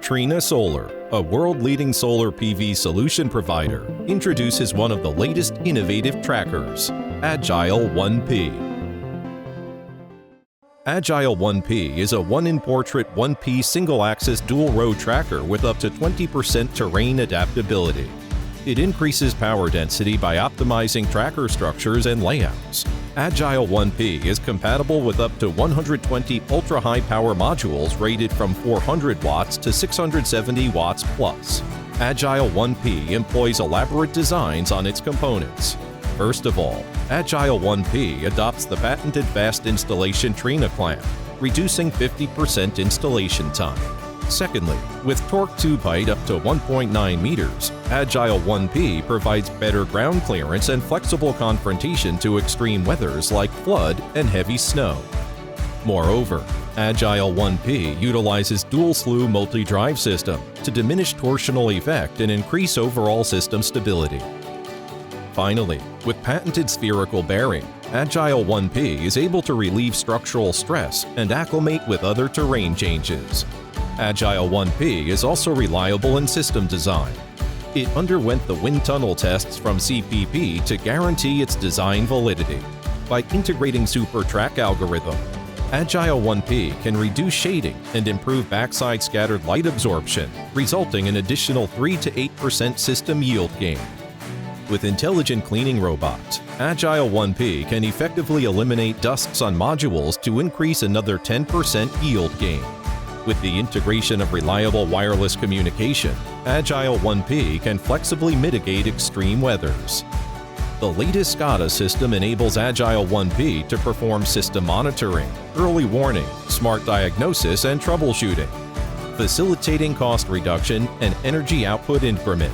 Trina Solar, a world-leading solar PV solution provider, introduces one of the latest innovative trackers, Agile 1P. Agile 1P is a 1-in-portrait 1P single-axis dual-row tracker with up to 20% terrain adaptability. It increases power density by optimizing tracker structures and layouts. Agile 1P is compatible with up to 120 ultra-high power modules rated from 400 watts to 670 watts plus. Agile 1P employs elaborate designs on its components. First of all, Agile 1P adopts the patented fast installation Trina clamp, reducing 50% installation time. Secondly, with torque tube height up to 1.9 meters, Agile 1P provides better ground clearance and flexible confrontation to extreme weathers like flood and heavy snow. Moreover, Agile 1P utilizes dual-slew multi-drive system to diminish torsional effect and increase overall system stability. Finally, with patented spherical bearing, Agile 1P is able to relieve structural stress and acclimate with other terrain changes. Agile 1P is also reliable in system design. It underwent the wind tunnel tests from CPP to guarantee its design validity. By integrating Super Track algorithm, Agile 1P can reduce shading and improve backside scattered light absorption, resulting in additional 3 to 8% system yield gain. With intelligent cleaning robots, Agile 1P can effectively eliminate dusts on modules to increase another 10% yield gain. With the integration of reliable wireless communication, Agile 1P can flexibly mitigate extreme weathers. The latest SCADA system enables Agile 1P to perform system monitoring, early warning, smart diagnosis, and troubleshooting, facilitating cost reduction and energy output increment.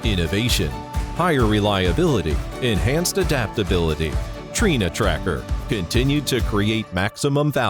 Innovation, higher reliability, enhanced adaptability. Trina Tracker continued to create maximum value.